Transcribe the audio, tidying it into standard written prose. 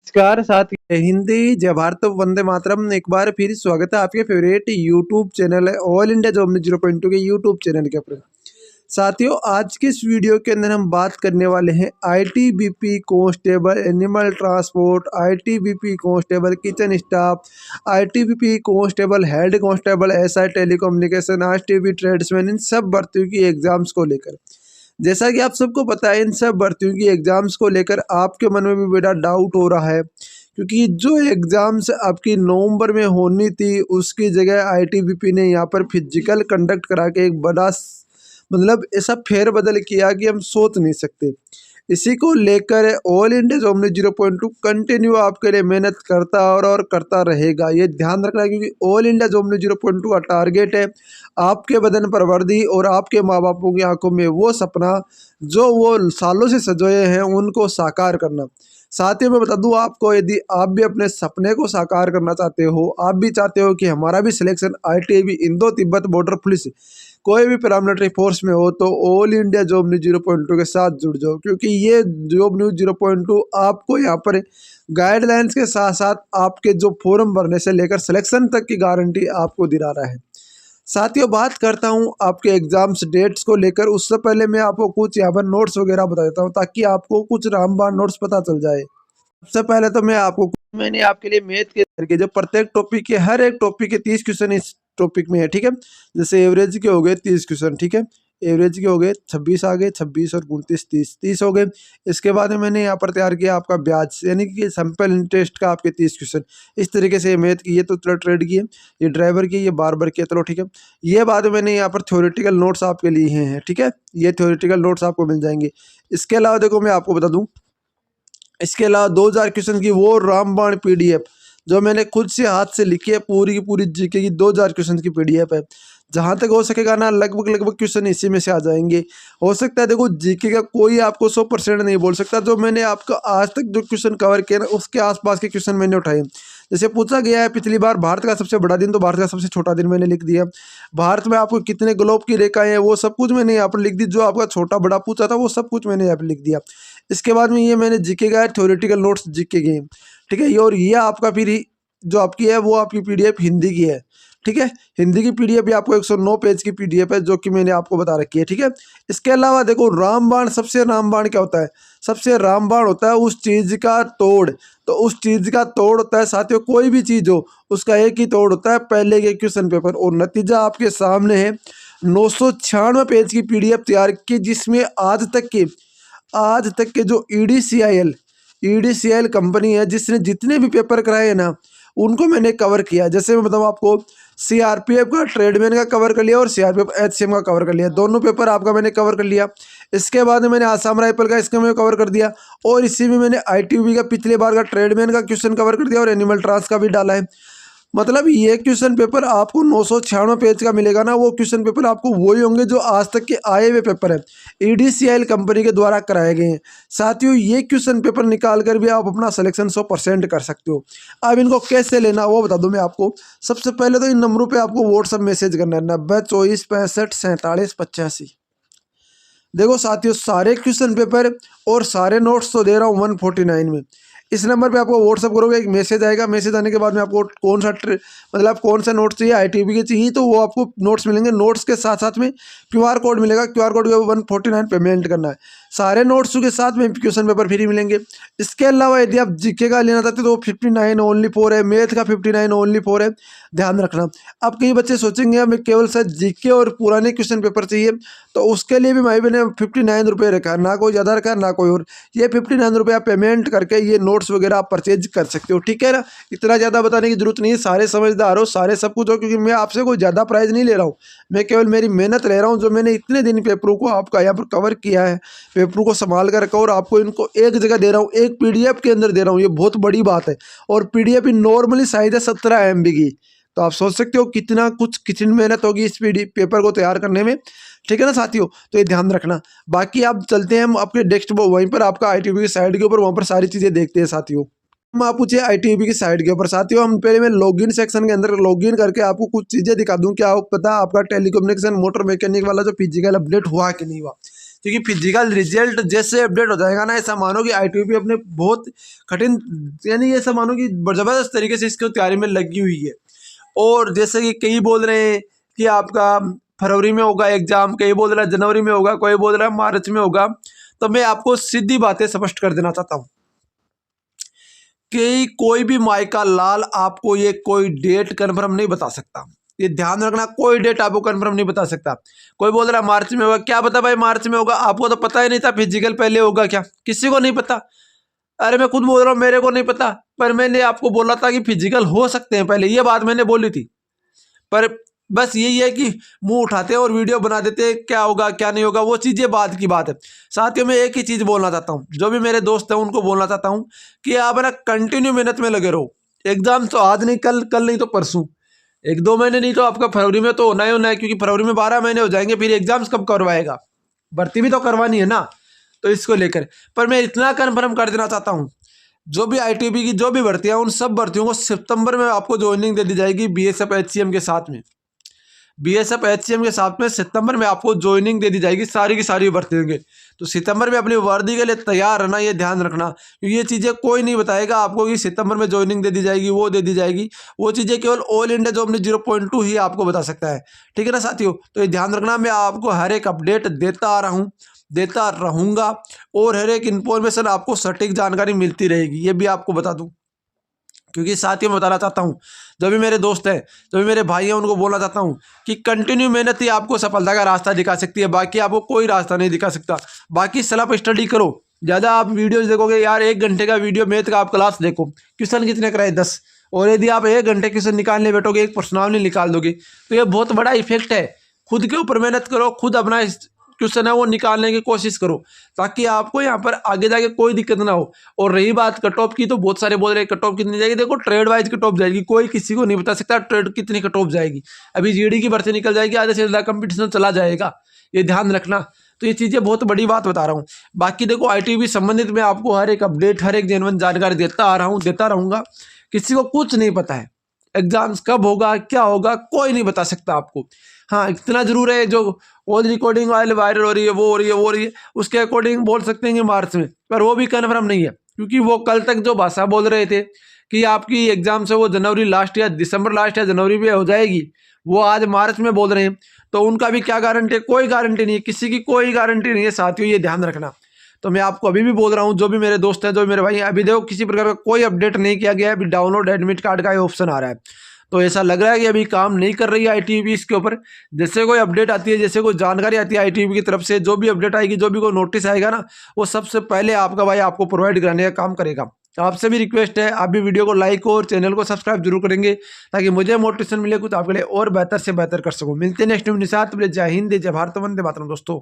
नमस्कार साथी, हिंदी जय भारत वंदे मातरम। एक बार फिर स्वागत है आपके फेवरेट यूट्यूब चैनल है ऑल इंडिया जॉब न्यूज़ 0.2 के यूट्यूब चैनल के ऊपर। साथियों, आज की इस वीडियो के अंदर हम बात करने वाले हैं ITBP constable animal transport, ITBP constable kitchen staff, ITBP constable head constable, SI telecommunication, ITB tradesman, इन सब भर्तियों की एग्जाम्स को लेकर। जैसा कि आप सबको पता है, इन सब भर्तियों की एग्जाम्स को लेकर आपके मन में भी बड़ा डाउट हो रहा है, क्योंकि जो एग्जाम्स आपकी नवंबर में होनी थी उसकी जगह आईटीबीपी ने यहाँ पर फिजिकल कंडक्ट करा के एक बड़ा मतलब ऐसा फेरबदल किया कि हम सोच नहीं सकते। इसी को लेकर all India job news 0.2 continue आपके लिए मेहनत करता और करता रहेगा। ये ध्यान रखना, क्योंकि ऑल इंडिया जॉब न्यूज़ 0.2 का टारगेट है आपके बदन पर वर्दी और आपके माँ बापों की आंखों में वो सपना जो वो सालों से सजोए हैं उनको साकार करना। साथ ही मैं बता दूं आपको, यदि आप भी अपने सपने को साकार करना चाहते हो, आप भी चाहते हो कि हमारा भी selection ITB Indo Tibet border police कोई भी पैरामिलिट्री फोर्स में हो, तो ऑल इंडिया जॉब न्यूज़ 0.2 के साथ जुड़ जाओ, क्योंकि ये जॉब न्यूज़ 0.2 आपको यहाँ पर गाइडलाइंस के साथ साथ आपके जो फॉर्म भरने से लेकर सिलेक्शन तक की गारंटी आपको दिला रहा है। साथियों, बात करता हूँ आपके एग्जाम्स डेट्स को लेकर। उससे पहले मैं आपको कुछ यहाँ पर नोट्स वगैरह बता देता हूँ, ताकि आपको कुछ रामबाण नोट्स पता चल जाए। सबसे पहले तो मैंने आपके लिए मैथ के करके जो प्रत्येक टॉपिक के हर एक टॉपिक के 30 क्वेश्चन इस टॉपिक में है, ठीक है। जैसे एवरेज के हो गए 30 क्वेश्चन, ठीक है। एवरेज के हो गए 26 आ गए, 26 और 29 30 हो गए। इसके बाद में मैंने यहाँ पर तैयार किया आपका ब्याज यानी कि सैंपल इंटरेस्ट का आपके 30 क्वेश्चन। इस तरीके से मैथ की, ये तो चलो ट्रेड की है, ये ड्राइवर की, ये बार्बर की है, चलो ठीक है। ये बाद में मैंने यहाँ पर थ्योरेटिकल नोट्स आपके लिए हैं, ठीक है। ये थ्योरेटिकल नोट्स आपको मिल जाएंगे। इसके अलावा देखो, मैं आपको बता दूँ, इसके अलावा 2000 क्वेश्चन की वो रामबाण पीडीएफ जो मैंने खुद से हाथ से लिखी है, पूरी की पूरी जीके की 2000 क्वेश्चन की पीडीएफ है। जहाँ तक हो सकेगा ना, लगभग क्वेश्चन इसी में से आ जाएंगे। हो सकता है, देखो जीके का कोई आपको 100% नहीं बोल सकता। जो मैंने आपको आज तक जो क्वेश्चन कवर किया ना, उसके आसपास के क्वेश्चन मैंने उठाए। जैसे पूछा गया है पिछली बार भारत का सबसे बड़ा दिन, तो भारत का सबसे छोटा दिन मैंने लिख दिया। भारत में आपको कितने ग्लोब की रेखाएं हैं, वो सब कुछ मैंने यहाँ पर लिख दी। जो आपका छोटा बड़ा पूछा था वो सब कुछ मैंने यहाँ पर लिख दिया। इसके बाद में ये मैंने जीके का है, थ्योरेटिकल नोट्स जीके के, ठीक है। ये और ये आपका फिर जो आपकी है वो आपकी पीडीएफ हिंदी की है, ठीक है। हिंदी की पीडीएफ भी आपको 109 पेज की पीडीएफ है, जो कि मैंने आपको बता रखी है, ठीक है। इसके अलावा देखो, रामबाण, सबसे रामबाण क्या होता है? सबसे रामबाण होता है उस चीज का तोड़। तो उस चीज का तोड़ होता है साथियों, कोई भी चीज हो उसका एक ही तोड़ होता है, पहले के क्वेश्चन पेपर। और नतीजा आपके सामने है। 996 पेज की पीडीएफ तैयार की, जिसमें आज तक के जो ईडीसीआईएल कंपनी है जिसने जितने भी पेपर कराए हैं ना, उनको मैंने कवर किया। जैसे मैं बताऊँ आपको, सीआरपीएफ का ट्रेडमैन का कवर कर लिया और सीआरपीएफ एचसीएम का कवर कर लिया। दोनों पेपर आपका मैंने कवर कर लिया। इसके बाद में मैंने आसाम राइफल का इसका मैं कवर कर दिया, और इसी में मैंने आईटीबी का पिछले बार का ट्रेडमैन का क्वेश्चन कवर कर दिया, और एनिमल ट्रांस का भी डाला है। मतलब ये क्वेश्चन पेपर आपको 996 पेज का मिलेगा ना, वो क्वेश्चन पेपर आपको वही होंगे जो आज तक के आए हुए पेपर है, ईडीसीआईएल कंपनी के द्वारा कराए गए हैं। साथियों, ये क्वेश्चन पेपर निकाल कर भी आप अपना सिलेक्शन 100% कर सकते हो। अब इनको कैसे लेना वो बता दूं मैं आपको। सबसे पहले तो इन नंबरों पे आपको व्हाट्सएप मैसेज करना है, 90 24 65 47 85। देखो साथियों, सारे क्वेश्चन पेपर और सारे नोट्स तो दे रहा हूँ 149 में। इस नंबर पे आपको व्हाट्सअप करोगे, एक मैसेज आएगा। मैसेज आने के बाद में आपको कौन सा नोट्स चाहिए, आईटीबी के चाहिए, तो वो आपको नोट्स मिलेंगे। नोट्स के साथ साथ में क्यूआर कोड मिलेगा, क्यूआर कोड के 149 पेमेंट करना है। सारे नोट्स के साथ में क्वेश्चन पेपर फ्री मिलेंगे। इसके अलावा यदि आप जीके का लेना चाहते हो तो 59 ओनली 4 है, मैथ का 59 ओनली 4 है। ध्यान रखना। अब कई बच्चे सोचेंगे हमें केवल सर जीके और पुराने क्वेश्चन पेपर चाहिए, तो उसके लिए भी भाई मैंने 59 रुपये रखा है, ना कोई ज़्यादा रखा है ना कोई और। ये 59 रुपये आप पेमेंट करके ये नोट्स वगैरह आप परचेज कर सकते हो, ठीक है ना। इतना ज़्यादा बताने की जरूरत नहीं है, सारे समझदार हो, सारे सब कुछ हो, क्योंकि मैं आपसे कोई ज़्यादा प्राइस नहीं ले रहा हूँ। मैं केवल मेरी मेहनत ले रहा हूँ, जो मैंने इतने दिन पेपरों को आपका यहाँ पर कवर किया है, पेपरों को संभाल कर रखा, और आपको इनको एक जगह दे रहा हूँ, एक पीडीएफ के अंदर दे रहा हूँ। ये बहुत बड़ी बात है। और पीडीएफ नॉर्मली साइज है 17 MB की। तो आप सोच सकते हो कितनी मेहनत होगी इस पेपर को तैयार करने में, ठीक है ना साथियों। तो ये ध्यान रखना। बाकी आप चलते हैं हम आपके डेस्कटॉप, वहीं पर आपका आईटीबी की साइड के ऊपर, वहाँ पर सारी चीज़ें देखते हैं साथियों। हम आप पूछे आईटीबी की साइड के ऊपर साथियों, हम पहले मैं लॉगिन सेक्शन के अंदर लॉगिन करके आपको कुछ चीज़ें दिखा दूँ। क्या आपको पता है आपका टेलीकम्युनिकेशन मोटर मैकेनिक वाला जो फिजिकल अपडेट हुआ कि नहीं हुआ? क्योंकि फिजिकल रिजल्ट जैसे अपडेट हो जाएगा ना, ऐसा मानो कि ITBP अपने बहुत कठिन, यानी ऐसा मानो कि ज़बरदस्त तरीके से इसकी तैयारी में लगी हुई है। और जैसे कि कई बोल रहे हैं कि आपका फरवरी में होगा एग्जाम, कई बोल रहा है जनवरी में होगा, कोई बोल रहा है मार्च में होगा। तो मैं आपको सीधी बातें स्पष्ट कर देना चाहता हूँ कि कोई भी माइका लाल आपको ये कोई डेट कन्फर्म नहीं बता सकता। ये ध्यान रखना, कोई डेट आपको कन्फर्म नहीं बता सकता। कोई बोल रहा है मार्च में होगा, क्या पता भाई मार्च में होगा, आपको तो पता ही नहीं था फिजिकल पहले होगा क्या, किसी को नहीं पता। अरे मैं खुद बोल रहा हूँ, मेरे को नहीं पता, पर मैंने आपको बोला था कि फिजिकल हो सकते हैं पहले, ये बात मैंने बोली थी। पर बस यही है कि मुंह उठाते हैं और वीडियो बना देते हैं, क्या होगा क्या नहीं होगा, वो चीज़ें बाद की बात है। साथियों में एक ही चीज़ बोलना चाहता हूँ, जो भी मेरे दोस्त हैं उनको बोलना चाहता हूँ कि आप ना कंटिन्यू मेहनत में लगे रहो। एग्जाम तो आज नहीं, कल, कल नहीं तो परसों, 1-2 महीने नहीं तो आपका फरवरी में तो होना ही होना है, क्योंकि फरवरी में 12 महीने हो जाएंगे, फिर एग्जाम्स कब करवाएगा, भर्ती भी तो करवानी है ना। तो इसको लेकर पर मैं इतना कन्फर्म कर देना चाहता हूँ, जो भी ITBP की जो भी भर्तियाँ, उन सब भर्तियों को सितंबर में आपको ज्वाइनिंग दे दी जाएगी BSF HCM के साथ में। BSF HCM के साथ में सितंबर में आपको ज्वाइनिंग दे दी जाएगी सारी की सारी भर्तियों के। तो सितंबर में अपनी वर्दी के लिए तैयार रहना, ये ध्यान रखना, क्योंकि ये चीज़ें कोई नहीं बताएगा आपको कि सितंबर में ज्वाइनिंग दे दी जाएगी, वो दे दी जाएगी। वो चीज़ें केवल ऑल इंडिया जॉब न्यूज़ 0.2 ही आपको बता सकता है। ठीक है ना साथियों, तो ये ध्यान रखना, मैं आपको हर एक अपडेट देता आ रहा हूँ, देता रहूँगा, और हर एक इन्फॉर्मेशन आपको सटीक जानकारी मिलती रहेगी, ये भी आपको बता दूँ। क्योंकि साथियों मैं बताना चाहता हूँ, जो भी मेरे दोस्त हैं, जो भी मेरे भाई हैं, उनको बोलना चाहता हूँ कि कंटिन्यू मेहनत ही आपको सफलता का रास्ता दिखा सकती है, बाकी आपको कोई रास्ता नहीं दिखा सकता। बाकी सेल्फ स्टडी करो, ज़्यादा आप वीडियोज़ देखोगे यार, 1 घंटे का वीडियो मैथ का आप क्लास देखो, क्वेश्चन कितने कराए 10, और यदि आप 1 घंटे क्वेश्चन निकालने बैठोगे, एक प्रश्नावली निकाल दोगे, तो ये बहुत बड़ा इफेक्ट है। खुद के ऊपर मेहनत करो, खुद अपना क्वेश्चन है वो निकालने की कोशिश करो, ताकि आपको यहाँ पर आगे जाके कोई दिक्कत ना हो। और रही बात कट ऑफ की, तो बहुत सारे बोल रहे हैं कट ऑफ कितनी जाएगी, देखो ट्रेड वाइज कट ऑफ जाएगी, कोई किसी को नहीं बता सकता ट्रेड कितनी कट ऑफ जाएगी। अभी GD की भर्ती निकल जाएगी, आधे से ज़्यादा कंपटीशन चला जाएगा, ये ध्यान रखना। तो ये चीज़ें बहुत बड़ी बात बता रहा हूँ। बाकी देखो ITBP संबंधित मैं आपको हर एक अपडेट, हर एक जेन्युइन जानकारी देता आ रहा हूँ, देता रहूँगा। किसी को कुछ नहीं पता है, एग्जाम्स कब होगा क्या होगा कोई नहीं बता सकता आपको। हाँ इतना जरूर है, जो ऑल रिकॉर्डिंग वायरल हो रही है, वो हो रही है, वो हो रही है, उसके अकॉर्डिंग बोल सकते हैं कि मार्च में, पर वो भी कन्फर्म नहीं है। क्योंकि वो कल तक जो भाषा बोल रहे थे कि आपकी एग्जाम से वो जनवरी लास्ट या दिसंबर लास्ट या जनवरी में हो जाएगी, वो आज मार्च में बोल रहे हैं। तो उनका भी क्या गारंटी है, कोई गारंटी नहीं है, किसी की कोई गारंटी नहीं है साथियों, ये ध्यान रखना। तो मैं आपको अभी भी बोल रहा हूँ, जो भी मेरे दोस्त हैं, जो भी मेरे भाई हैं, अभी देखो किसी प्रकार का कोई अपडेट नहीं किया गया है, अभी डाउनलोड एडमिट कार्ड का ही ऑप्शन आ रहा है। तो ऐसा लग रहा है कि अभी काम नहीं कर रही है ITBP इसके ऊपर। जैसे कोई अपडेट आती है, जैसे कोई जानकारी आती है ITBP की तरफ से, जो भी अपडेट आएगी, जो भी कोई नोटिस आएगा ना, वो सबसे पहले आपका भाई आपको प्रोवाइड कराने का काम करेगा। आपसे भी रिक्वेस्ट है, आप भी वीडियो को लाइक और चैनल को सब्सक्राइब जरूर करेंगे, ताकि मुझे मोटिवेशन मिले, कुछ आपके लिए और बेहतर से बेहतर कर सकूँ। मिलते हैं नेक्स्ट वीडियो के साथ। जय हिंद, जय भारत, वंदे मातरम दोस्तों।